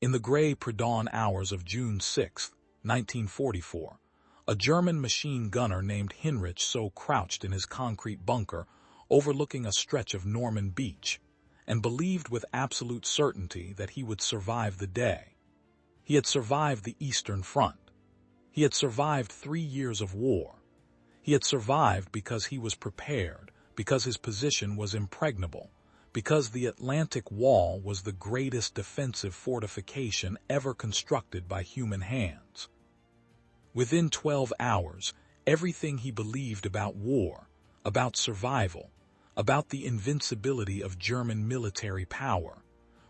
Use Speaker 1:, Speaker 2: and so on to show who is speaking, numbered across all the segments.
Speaker 1: In the gray pre-dawn hours of June 6, 1944, a German machine gunner named Hinrich Seau crouched in his concrete bunker overlooking a stretch of Normandy Beach, and believed with absolute certainty that he would survive the day. He had survived the Eastern Front. He had survived 3 years of war. He had survived because he was prepared, because his position was impregnable, because the Atlantic Wall was the greatest defensive fortification ever constructed by human hands. Within 12 hours, everything he believed about war, about survival, about the invincibility of German military power,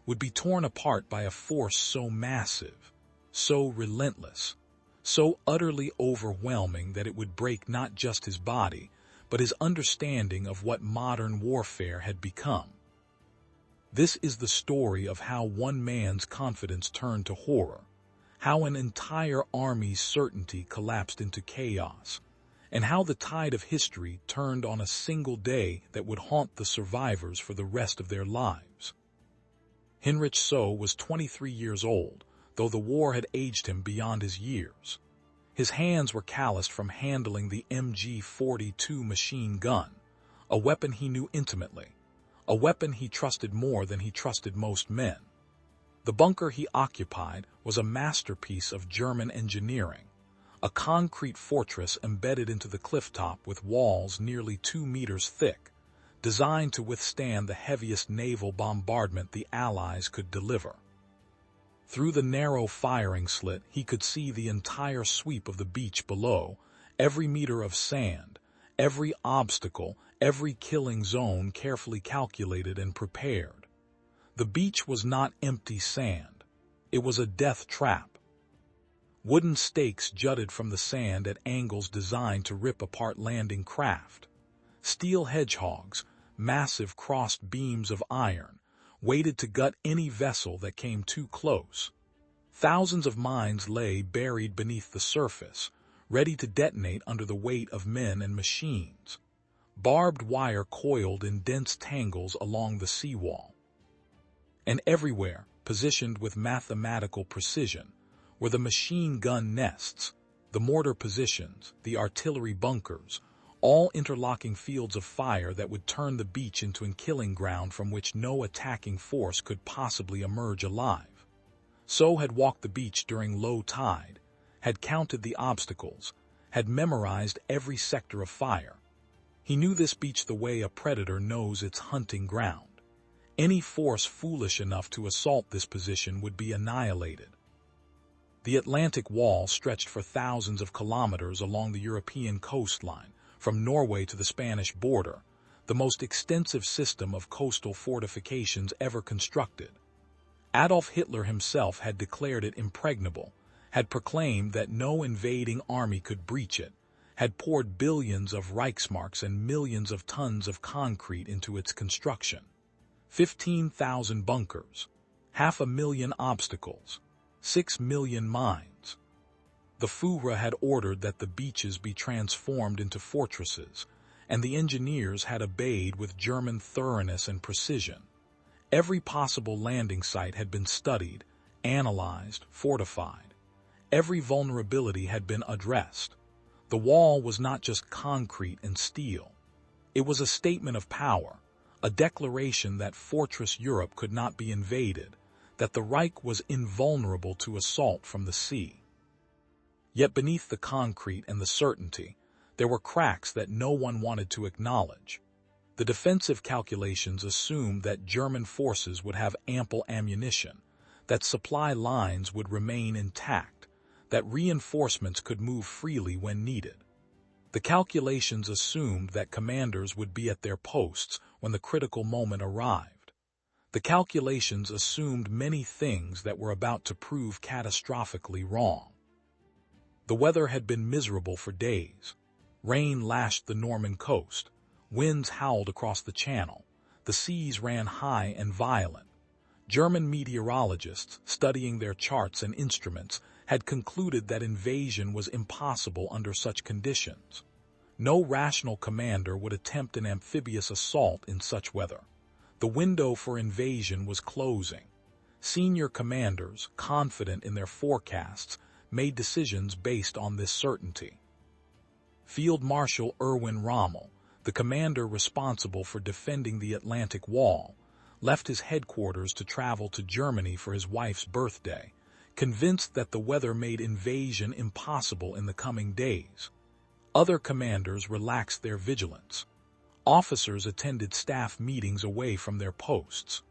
Speaker 1: would be torn apart by a force so massive, so relentless, so utterly overwhelming that it would break not just his body, but his understanding of what modern warfare had become. This is the story of how one man's confidence turned to horror, how an entire army's certainty collapsed into chaos, and how the tide of history turned on a single day that would haunt the survivors for the rest of their lives. Hinrich Seau was 23 years old, though the war had aged him beyond his years. His hands were calloused from handling the MG-42 machine gun, a weapon he knew intimately, a weapon he trusted more than he trusted most men. The bunker he occupied was a masterpiece of German engineering, a concrete fortress embedded into the clifftop with walls nearly 2 meters thick, designed to withstand the heaviest naval bombardment the Allies could deliver. Through the narrow firing slit, he could see the entire sweep of the beach below, every meter of sand, every obstacle, every killing zone carefully calculated and prepared. The beach was not empty sand. It was a death trap. Wooden stakes jutted from the sand at angles designed to rip apart landing craft. Steel hedgehogs, massive crossed beams of iron, waited to gut any vessel that came too close. Thousands of mines lay buried beneath the surface, ready to detonate under the weight of men and machines. Barbed wire coiled in dense tangles along the seawall. And everywhere, positioned with mathematical precision, were the machine gun nests, the mortar positions, the artillery bunkers, all interlocking fields of fire that would turn the beach into a killing ground from which no attacking force could possibly emerge alive. Seau had walked the beach during low tide, had counted the obstacles, had memorized every sector of fire. He knew this beach the way a predator knows its hunting ground. Any force foolish enough to assault this position would be annihilated. The Atlantic Wall stretched for thousands of kilometers along the European coastline, from Norway to the Spanish border, the most extensive system of coastal fortifications ever constructed. Adolf Hitler himself had declared it impregnable, had proclaimed that no invading army could breach it, had poured billions of Reichsmarks and millions of tons of concrete into its construction. 15,000 bunkers, 500,000 obstacles, 6 million mines. The Führer had ordered that the beaches be transformed into fortresses, and the engineers had obeyed with German thoroughness and precision. Every possible landing site had been studied, analyzed, fortified. Every vulnerability had been addressed. The wall was not just concrete and steel. It was a statement of power, a declaration that fortress Europe could not be invaded, that the Reich was invulnerable to assault from the sea. Yet beneath the concrete and the certainty, there were cracks that no one wanted to acknowledge. The defensive calculations assumed that German forces would have ample ammunition, that supply lines would remain intact, that reinforcements could move freely when needed. The calculations assumed that commanders would be at their posts when the critical moment arrived. The calculations assumed many things that were about to prove catastrophically wrong. The weather had been miserable for days. Rain lashed the Norman coast. Winds howled across the channel. The seas ran high and violent. German meteorologists, studying their charts and instruments, had concluded that invasion was impossible under such conditions. No rational commander would attempt an amphibious assault in such weather. The window for invasion was closing. Senior commanders, confident in their forecasts, made decisions based on this certainty. Field Marshal Erwin Rommel, the commander responsible for defending the Atlantic Wall, left his headquarters to travel to Germany for his wife's birthday, convinced that the weather made invasion impossible in the coming days. Other commanders relaxed their vigilance. Officers attended staff meetings away from their posts.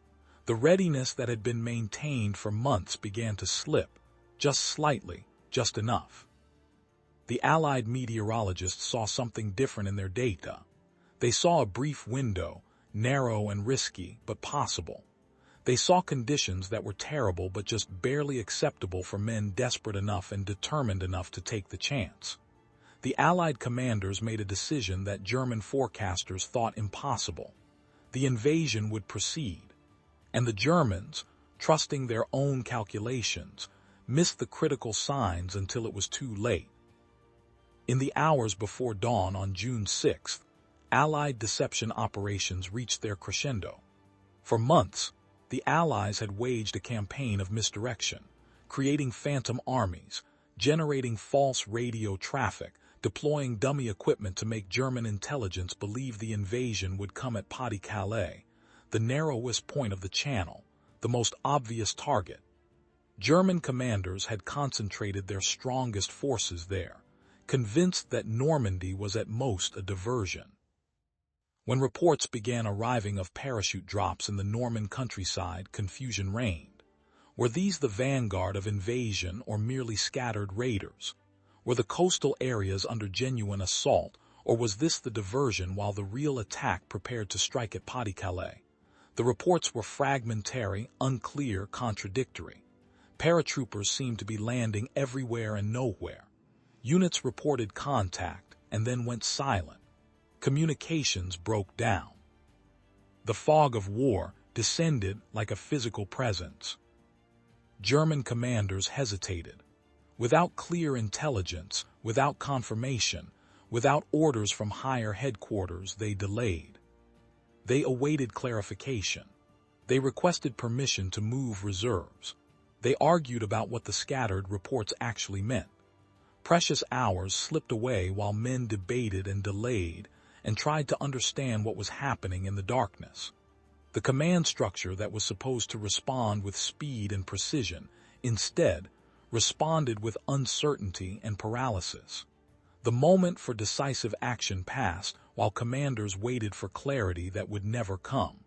Speaker 1: The readiness that had been maintained for months began to slip, just slightly, just enough. The Allied meteorologists saw something different in their data. They saw a brief window, narrow and risky, but possible. They saw conditions that were terrible but just barely acceptable for men desperate enough and determined enough to take the chance. The Allied commanders made a decision that German forecasters thought impossible. The invasion would proceed. And the Germans, trusting their own calculations, missed the critical signs until it was too late. In the hours before dawn on June 6th, Allied deception operations reached their crescendo. For months, the Allies had waged a campaign of misdirection, creating phantom armies, generating false radio traffic, deploying dummy equipment to make German intelligence believe the invasion would come at Pas-de-Calais, the narrowest point of the channel, the most obvious target. German commanders had concentrated their strongest forces there, convinced that Normandy was at most a diversion. When reports began arriving of parachute drops in the Norman countryside, confusion reigned. Were these the vanguard of invasion or merely scattered raiders? Were the coastal areas under genuine assault, or was this the diversion while the real attack prepared to strike at Pas-de-Calais? The reports were fragmentary, unclear, contradictory. Paratroopers seemed to be landing everywhere and nowhere. Units reported contact and then went silent. Communications broke down. The fog of war descended like a physical presence. German commanders hesitated. Without clear intelligence, without confirmation, without orders from higher headquarters, they delayed. They awaited clarification. They requested permission to move reserves. They argued about what the scattered reports actually meant. Precious hours slipped away while men debated and delayed and tried to understand what was happening in the darkness. The command structure that was supposed to respond with speed and precision, instead, responded with uncertainty and paralysis. The moment for decisive action passed while commanders waited for clarity that would never come.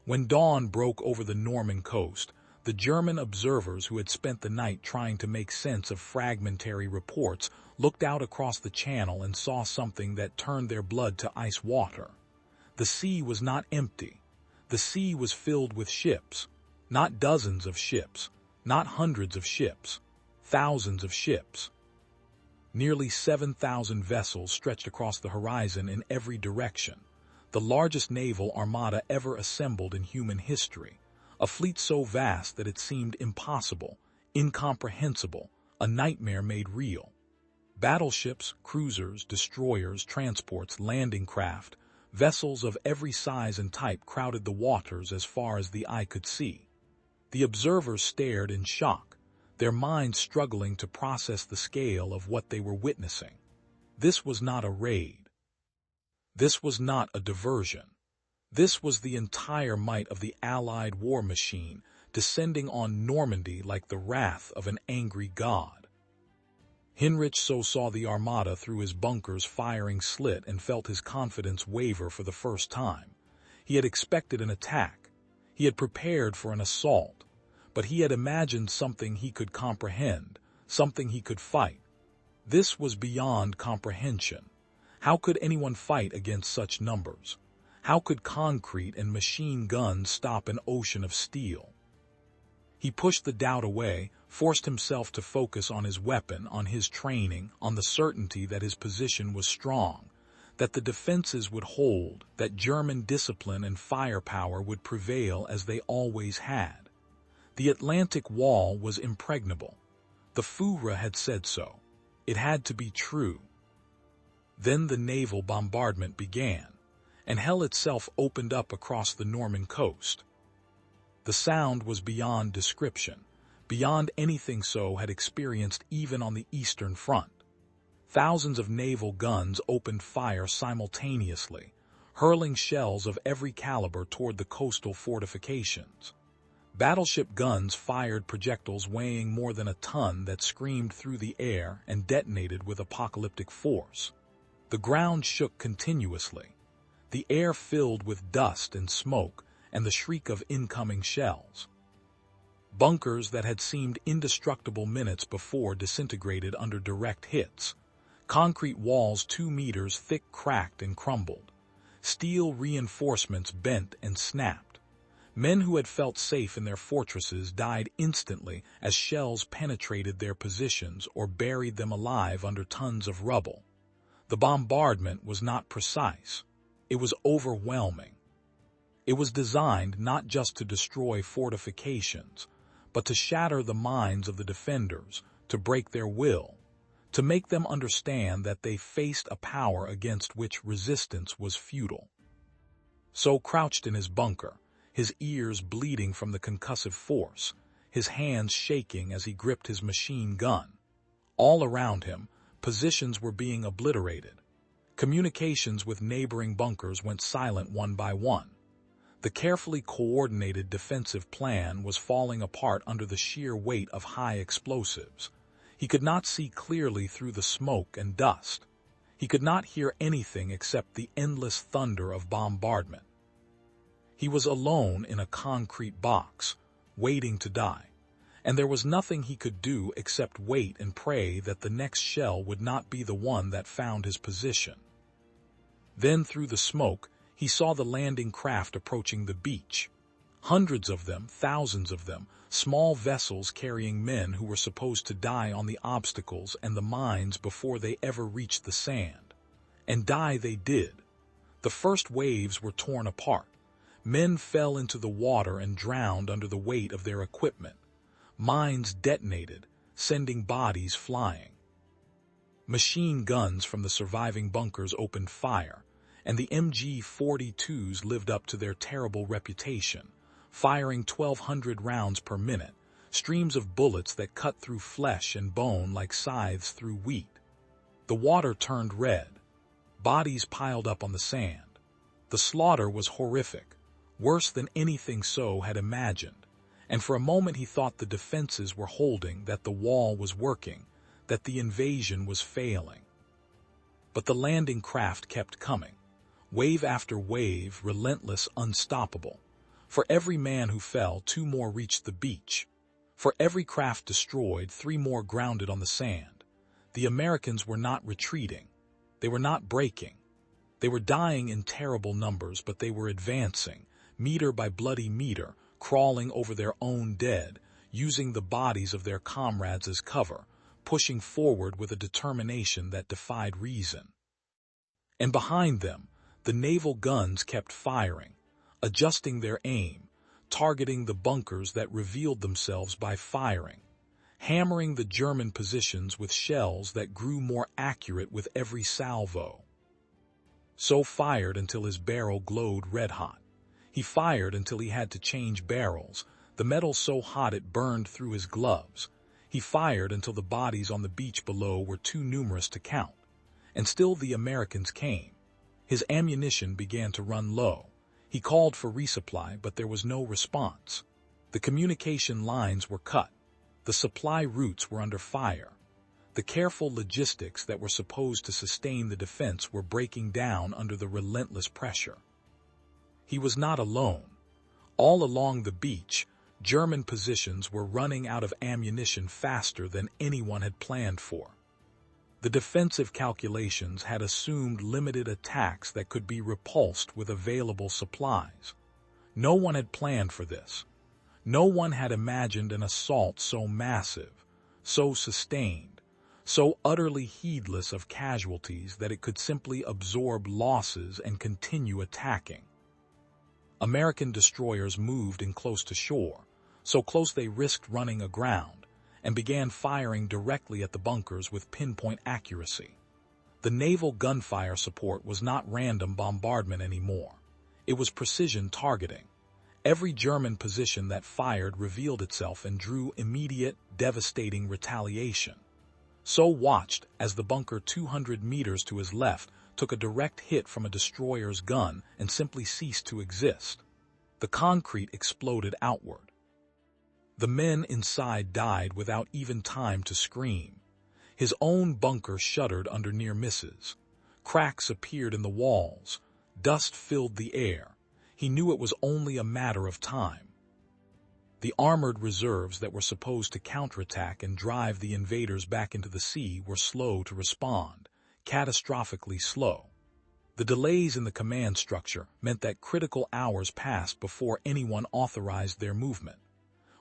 Speaker 1: When dawn broke over the Norman coast, the German observers who had spent the night trying to make sense of fragmentary reports looked out across the channel and saw something that turned their blood to ice water. The sea was not empty. The sea was filled with ships, not dozens of ships, not hundreds of ships, thousands of ships. Nearly 7,000 vessels stretched across the horizon in every direction, the largest naval armada ever assembled in human history, a fleet so vast that it seemed impossible, incomprehensible, a nightmare made real. Battleships, cruisers, destroyers, transports, landing craft, vessels of every size and type crowded the waters as far as the eye could see. The observers stared in shock, their minds struggling to process the scale of what they were witnessing. This was not a raid. This was not a diversion. This was the entire might of the Allied war machine descending on Normandy like the wrath of an angry god. Hinrich Seau saw the armada through his bunker's firing slit and felt his confidence waver for the first time. He had expected an attack. He had prepared for an assault. But he had imagined something he could comprehend, something he could fight. This was beyond comprehension. How could anyone fight against such numbers? How could concrete and machine guns stop an ocean of steel? He pushed the doubt away, forced himself to focus on his weapon, on his training, on the certainty that his position was strong, that the defenses would hold, that German discipline and firepower would prevail as they always had. The Atlantic Wall was impregnable. The Führer had said so. It had to be true. Then the naval bombardment began, and hell itself opened up across the Norman coast. The sound was beyond description, beyond anything Seau had experienced even on the Eastern Front. Thousands of naval guns opened fire simultaneously, hurling shells of every caliber toward the coastal fortifications. Battleship guns fired projectiles weighing more than a ton that screamed through the air and detonated with apocalyptic force. The ground shook continuously, the air filled with dust and smoke and the shriek of incoming shells. Bunkers that had seemed indestructible minutes before disintegrated under direct hits. Concrete walls 2 meters thick cracked and crumbled. Steel reinforcements bent and snapped. Men who had felt safe in their fortresses died instantly as shells penetrated their positions or buried them alive under tons of rubble. The bombardment was not precise. It was overwhelming. It was designed not just to destroy fortifications, but to shatter the minds of the defenders, to break their will, to make them understand that they faced a power against which resistance was futile. Seau crouched in his bunker, his ears bleeding from the concussive force, his hands shaking as he gripped his machine gun. All around him, positions were being obliterated. Communications with neighboring bunkers went silent one by one. The carefully coordinated defensive plan was falling apart under the sheer weight of high explosives. He could not see clearly through the smoke and dust. He could not hear anything except the endless thunder of bombardment. He was alone in a concrete box, waiting to die, and there was nothing he could do except wait and pray that the next shell would not be the one that found his position. Then through the smoke, he saw the landing craft approaching the beach. Hundreds of them, thousands of them, small vessels carrying men who were supposed to die on the obstacles and the mines before they ever reached the sand. And die they did. The first waves were torn apart. Men fell into the water and drowned under the weight of their equipment. Mines detonated, sending bodies flying. Machine guns from the surviving bunkers opened fire, and the MG-42s lived up to their terrible reputation, firing 1,200 rounds per minute, streams of bullets that cut through flesh and bone like scythes through wheat. The water turned red. Bodies piled up on the sand. The slaughter was horrific, worse than anything Seau had imagined, and for a moment he thought the defenses were holding, that the wall was working, that the invasion was failing. But the landing craft kept coming. Wave after wave, relentless, unstoppable. For every man who fell, 2 more reached the beach. For every craft destroyed, 3 more grounded on the sand. The Americans were not retreating. They were not breaking. They were dying in terrible numbers, but they were advancing, meter by bloody meter, crawling over their own dead, using the bodies of their comrades as cover, pushing forward with a determination that defied reason. And behind them, the naval guns kept firing, adjusting their aim, targeting the bunkers that revealed themselves by firing, hammering the German positions with shells that grew more accurate with every salvo. Seau fired until his barrel glowed red-hot. He fired until he had to change barrels, the metal so hot it burned through his gloves. He fired until the bodies on the beach below were too numerous to count. And still the Americans came. His ammunition began to run low. He called for resupply, but there was no response. The communication lines were cut. The supply routes were under fire. The careful logistics that were supposed to sustain the defense were breaking down under the relentless pressure. He was not alone. All along the beach, German positions were running out of ammunition faster than anyone had planned for. The defensive calculations had assumed limited attacks that could be repulsed with available supplies. No one had planned for this. No one had imagined an assault so massive, so sustained, so utterly heedless of casualties that it could simply absorb losses and continue attacking. American destroyers moved in close to shore, so close they risked running aground, and began firing directly at the bunkers with pinpoint accuracy. The naval gunfire support was not random bombardment anymore. It was precision targeting. Every German position that fired revealed itself and drew immediate, devastating retaliation. So watched as the bunker 200 meters to his left took a direct hit from a destroyer's gun and simply ceased to exist. The concrete exploded outward. The men inside died without even time to scream. His own bunker shuddered under near misses. Cracks appeared in the walls. Dust filled the air. He knew it was only a matter of time. The armored reserves that were supposed to counterattack and drive the invaders back into the sea were slow to respond, catastrophically slow. The delays in the command structure meant that critical hours passed before anyone authorized their movement.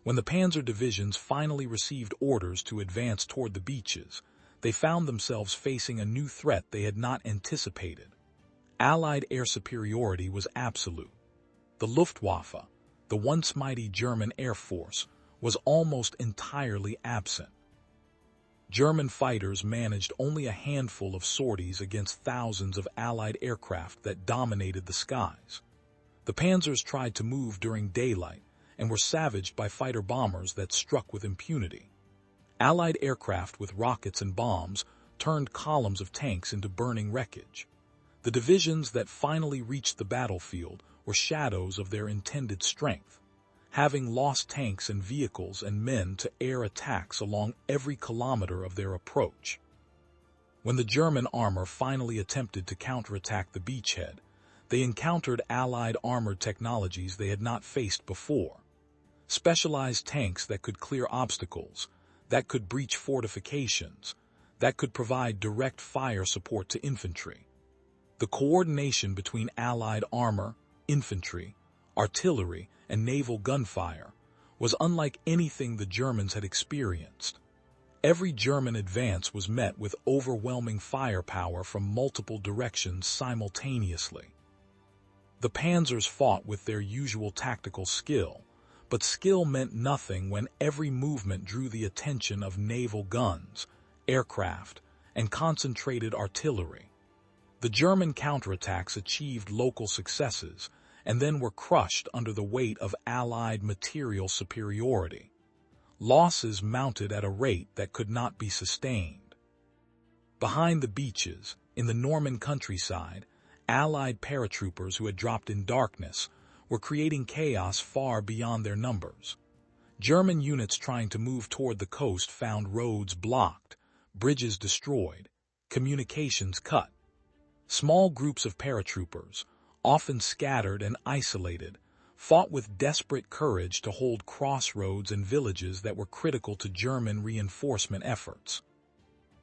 Speaker 1: When the panzer divisions finally received orders to advance toward the beaches, they found themselves facing a new threat they had not anticipated. Allied air superiority was absolute. The Luftwaffe, the once mighty German Air Force, was almost entirely absent. German fighters managed only a handful of sorties against thousands of Allied aircraft that dominated the skies. The panzers tried to move during daylight and were savaged by fighter bombers that struck with impunity. Allied aircraft with rockets and bombs turned columns of tanks into burning wreckage. The divisions that finally reached the battlefield were shadows of their intended strength, having lost tanks and vehicles and men to air attacks along every kilometer of their approach. When the German armor finally attempted to counterattack the beachhead, they encountered Allied armored technologies they had not faced before. Specialized tanks that could clear obstacles, that could breach fortifications, that could provide direct fire support to infantry. The coordination between Allied armor, infantry, artillery, and naval gunfire was unlike anything the Germans had experienced. Every German advance was met with overwhelming firepower from multiple directions simultaneously. The panzers fought with their usual tactical skill, but skill meant nothing when every movement drew the attention of naval guns, aircraft, and concentrated artillery. The German counterattacks achieved local successes and then were crushed under the weight of Allied material superiority. Losses mounted at a rate that could not be sustained. Behind the beaches, in the Norman countryside, Allied paratroopers who had dropped in darkness were creating chaos far beyond their numbers. German units trying to move toward the coast found roads blocked, bridges destroyed, communications cut. Small groups of paratroopers, often scattered and isolated, fought with desperate courage to hold crossroads and villages that were critical to German reinforcement efforts.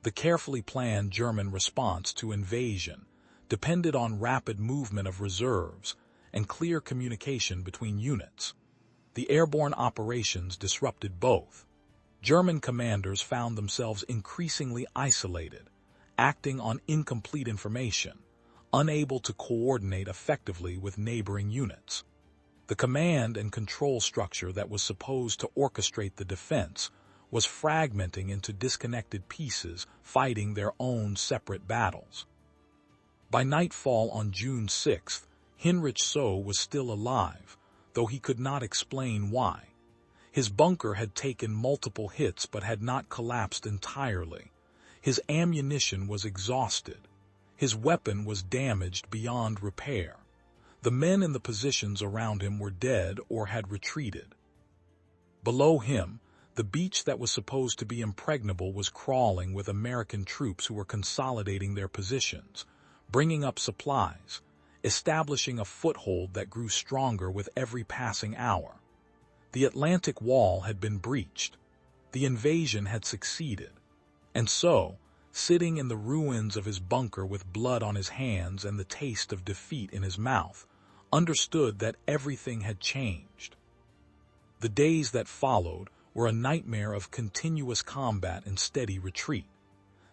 Speaker 1: The carefully planned German response to invasion depended on rapid movement of reserves and clear communication between units. The airborne operations disrupted both. German commanders found themselves increasingly isolated, acting on incomplete information, unable to coordinate effectively with neighboring units. The command and control structure that was supposed to orchestrate the defense was fragmenting into disconnected pieces, fighting their own separate battles. By nightfall on June 6th, Hinrich Seau was still alive, though he could not explain why. His bunker had taken multiple hits but had not collapsed entirely. His ammunition was exhausted. His weapon was damaged beyond repair. The men in the positions around him were dead or had retreated. Below him, the beach that was supposed to be impregnable was crawling with American troops who were consolidating their positions, bringing up supplies, establishing a foothold that grew stronger with every passing hour. The Atlantic Wall had been breached. The invasion had succeeded. And so, sitting in the ruins of his bunker with blood on his hands and the taste of defeat in his mouth, understood that everything had changed. The days that followed were a nightmare of continuous combat and steady retreat.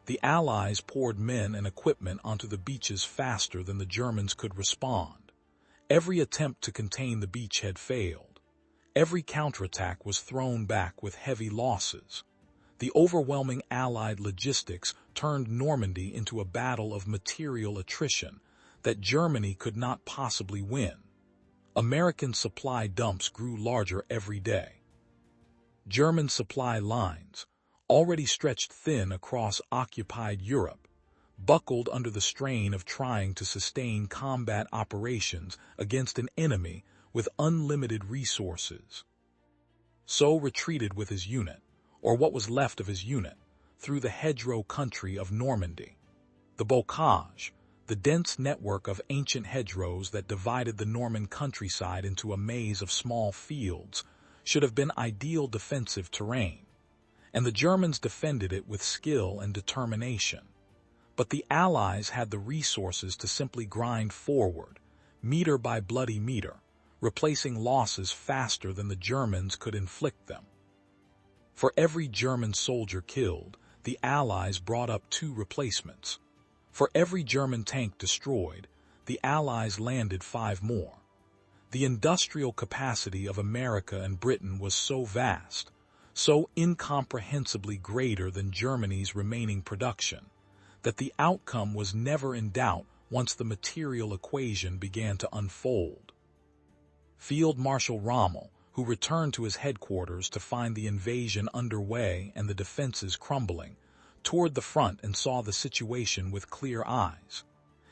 Speaker 1: The Allies poured men and equipment onto the beaches faster than the Germans could respond. Every attempt to contain the beachhead failed. Every counterattack was thrown back with heavy losses. The overwhelming Allied logistics turned Normandy into a battle of material attrition that Germany could not possibly win. American supply dumps grew larger every day. German supply lines, already stretched thin across occupied Europe, buckled under the strain of trying to sustain combat operations against an enemy with unlimited resources. Seau retreated with his unit, or what was left of his unit, through the hedgerow country of Normandy. The bocage, the dense network of ancient hedgerows that divided the Norman countryside into a maze of small fields, should have been ideal defensive terrain, and the Germans defended it with skill and determination. But the Allies had the resources to simply grind forward, meter by bloody meter, replacing losses faster than the Germans could inflict them. For every German soldier killed, the Allies brought up 2 replacements. For every German tank destroyed, the Allies landed 5 more. The industrial capacity of America and Britain was so vast, so incomprehensibly greater than Germany's remaining production, that the outcome was never in doubt once the material equation began to unfold. Field Marshal Rommel, who returned to his headquarters to find the invasion underway and the defenses crumbling, toured the front and saw the situation with clear eyes.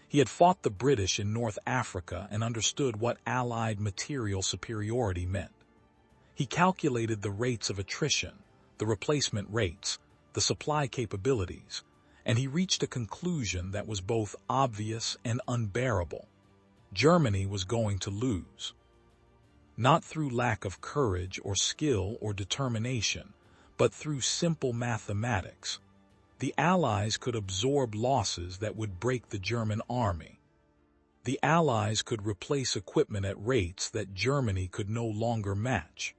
Speaker 1: He had fought the British in North Africa and understood what Allied material superiority meant. He calculated the rates of attrition, the replacement rates, the supply capabilities, and he reached a conclusion that was both obvious and unbearable. Germany was going to lose. Not through lack of courage or skill or determination, but through simple mathematics. The Allies could absorb losses that would break the German army. The Allies could replace equipment at rates that Germany could no longer match.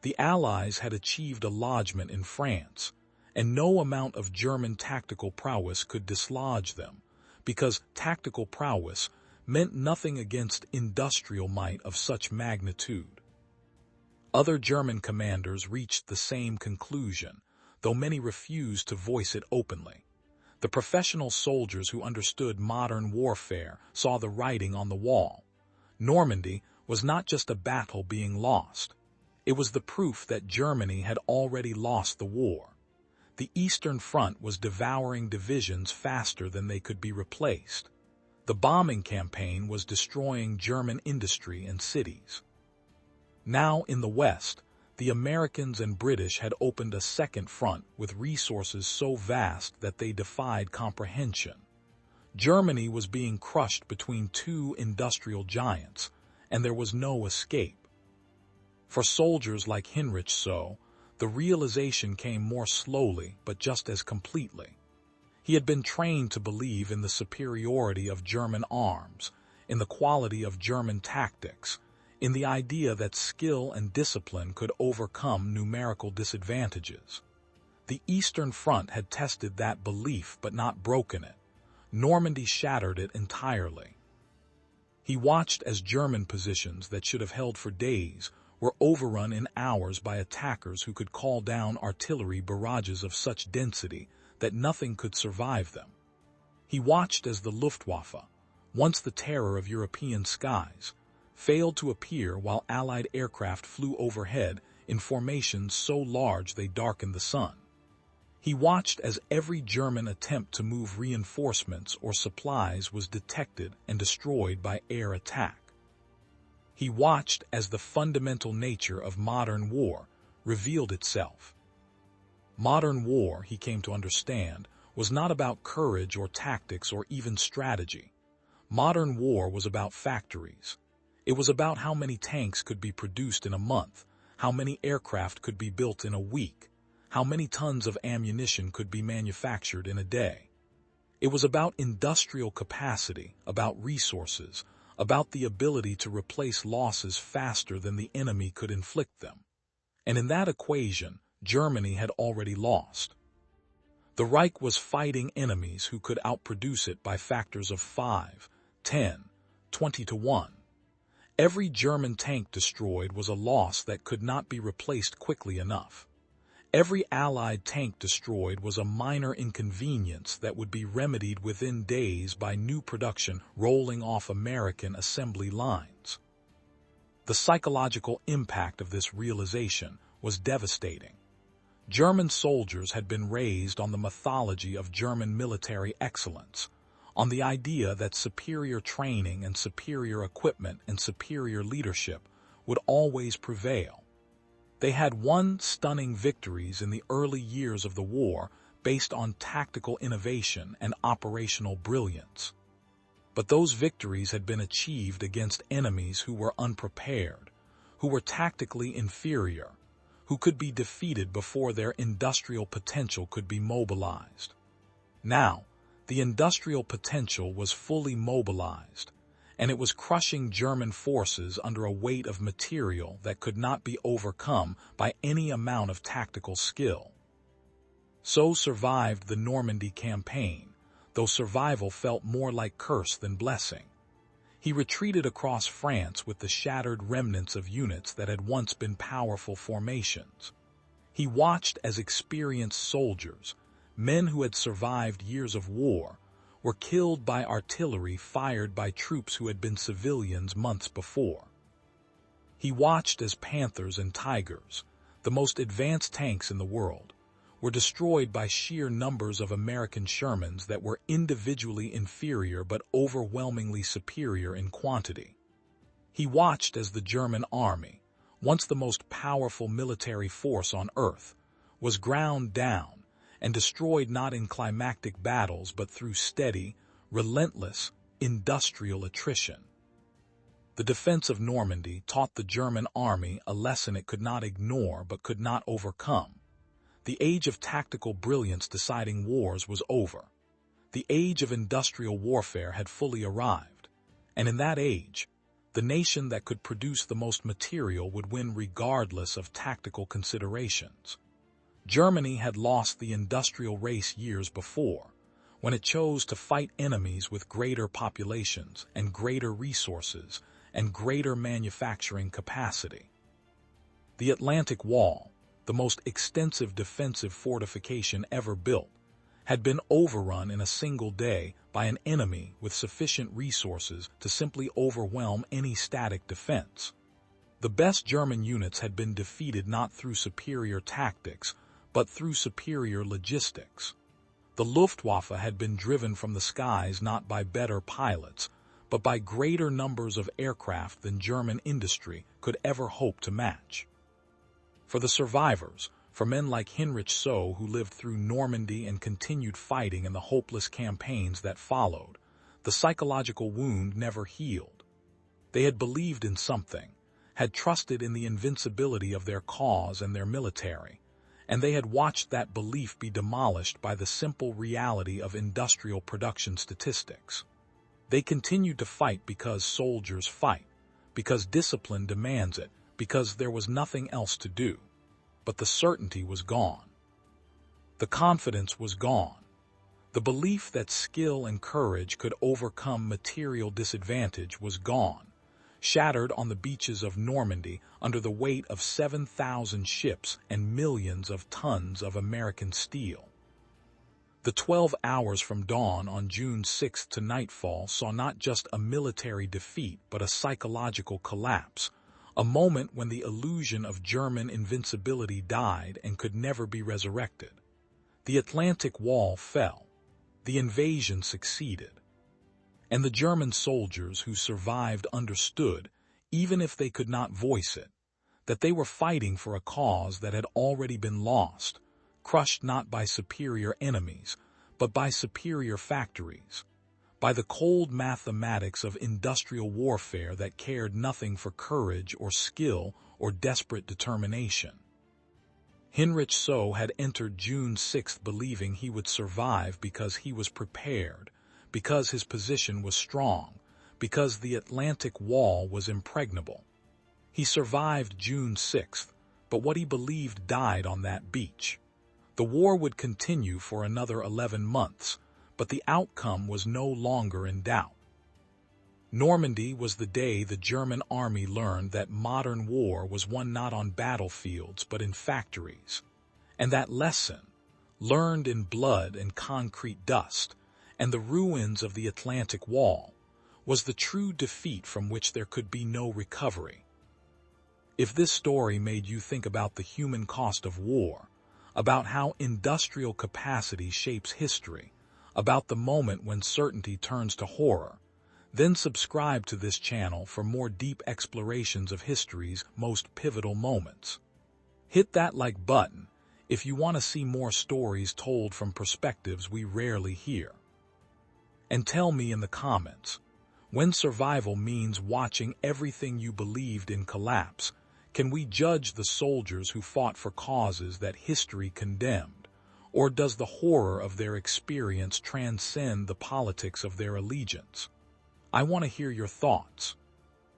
Speaker 1: The Allies had achieved a lodgment in France, and no amount of German tactical prowess could dislodge them, because tactical prowess meant nothing against industrial might of such magnitude. Other German commanders reached the same conclusion, though many refused to voice it openly. The professional soldiers who understood modern warfare saw the writing on the wall. Normandy was not just a battle being lost. It was the proof that Germany had already lost the war. The Eastern Front was devouring divisions faster than they could be replaced. The bombing campaign was destroying German industry and cities. Now in the West, the Americans and British had opened a second front with resources so vast that they defied comprehension. Germany was being crushed between 2 industrial giants, and there was no escape. For soldiers like Hinrich Seau, the realization came more slowly but just as completely. He had been trained to believe in the superiority of German arms, in the quality of German tactics, in the idea that skill and discipline could overcome numerical disadvantages. The Eastern Front had tested that belief but not broken it. Normandy shattered it entirely. He watched as German positions that should have held for days were overrun in hours by attackers who could call down artillery barrages of such density that nothing could survive them. He watched as the Luftwaffe, once the terror of European skies, failed to appear while Allied aircraft flew overhead in formations so large they darkened the sun. He watched as every German attempt to move reinforcements or supplies was detected and destroyed by air attack. He watched as the fundamental nature of modern war revealed itself. Modern war, he came to understand, was not about courage or tactics or even strategy. Modern war was about factories. It was about how many tanks could be produced in a month, how many aircraft could be built in a week, how many tons of ammunition could be manufactured in a day. It was about industrial capacity, about resources, about the ability to replace losses faster than the enemy could inflict them. And in that equation, Germany had already lost. The Reich was fighting enemies who could outproduce it by factors of 5, 10, 20 to 1. Every German tank destroyed was a loss that could not be replaced quickly enough. Every Allied tank destroyed was a minor inconvenience that would be remedied within days by new production rolling off American assembly lines. The psychological impact of this realization was devastating. German soldiers had been raised on the mythology of German military excellence, on the idea that superior training and superior equipment and superior leadership would always prevail. They had won stunning victories in the early years of the war based on tactical innovation and operational brilliance. But those victories had been achieved against enemies who were unprepared, who were tactically inferior, who could be defeated before their industrial potential could be mobilized. Now, the industrial potential was fully mobilized, and it was crushing German forces under a weight of material that could not be overcome by any amount of tactical skill. Seau survived the Normandy campaign, though survival felt more like curse than blessing. He retreated across France with the shattered remnants of units that had once been powerful formations. He watched as experienced soldiers, men who had survived years of war, were killed by artillery fired by troops who had been civilians months before. He watched as Panthers and Tigers, the most advanced tanks in the world, were destroyed by sheer numbers of American Shermans that were individually inferior but overwhelmingly superior in quantity. He watched as the German army, once the most powerful military force on earth, was ground down and destroyed not in climactic battles but through steady, relentless, industrial attrition. The defense of Normandy taught the German army a lesson it could not ignore but could not overcome. The age of tactical brilliance deciding wars was over. The age of industrial warfare had fully arrived, and in that age, the nation that could produce the most material would win regardless of tactical considerations. Germany had lost the industrial race years before, when it chose to fight enemies with greater populations and greater resources and greater manufacturing capacity. The Atlantic Wall, the most extensive defensive fortification ever built, had been overrun in a single day by an enemy with sufficient resources to simply overwhelm any static defense. The best German units had been defeated not through superior tactics, but through superior logistics. The Luftwaffe had been driven from the skies not by better pilots, but by greater numbers of aircraft than German industry could ever hope to match. For the survivors, for men like Hinrich Seau who lived through Normandy and continued fighting in the hopeless campaigns that followed, the psychological wound never healed. They had believed in something, had trusted in the invincibility of their cause and their military, and they had watched that belief be demolished by the simple reality of industrial production statistics. They continued to fight because soldiers fight, because discipline demands it, because there was nothing else to do. But the certainty was gone. The confidence was gone. The belief that skill and courage could overcome material disadvantage was gone, shattered on the beaches of Normandy under the weight of 7,000 ships and millions of tons of American steel. The 12 hours from dawn on June 6 to nightfall saw not just a military defeat but a psychological collapse, a moment when the illusion of German invincibility died and could never be resurrected. The Atlantic Wall fell. The invasion succeeded. And the German soldiers who survived understood, even if they could not voice it, that they were fighting for a cause that had already been lost, crushed not by superior enemies, but by superior factories, by the cold mathematics of industrial warfare that cared nothing for courage or skill or desperate determination. Hinrich Seau had entered June 6 believing he would survive because he was prepared, because his position was strong, because the Atlantic Wall was impregnable. He survived June 6, but what he believed died on that beach. The war would continue for another 11 months, but the outcome was no longer in doubt. Normandy was the day the German army learned that modern war was won not on battlefields but in factories, and that lesson, learned in blood and concrete dust, and the ruins of the Atlantic Wall, was the true defeat from which there could be no recovery. If this story made you think about the human cost of war, about how industrial capacity shapes history, about the moment when certainty turns to horror, then subscribe to this channel for more deep explorations of history's most pivotal moments. Hit that like button if you want to see more stories told from perspectives we rarely hear. And tell me in the comments, when survival means watching everything you believed in collapse, can we judge the soldiers who fought for causes that history condemned, or does the horror of their experience transcend the politics of their allegiance? I want to hear your thoughts.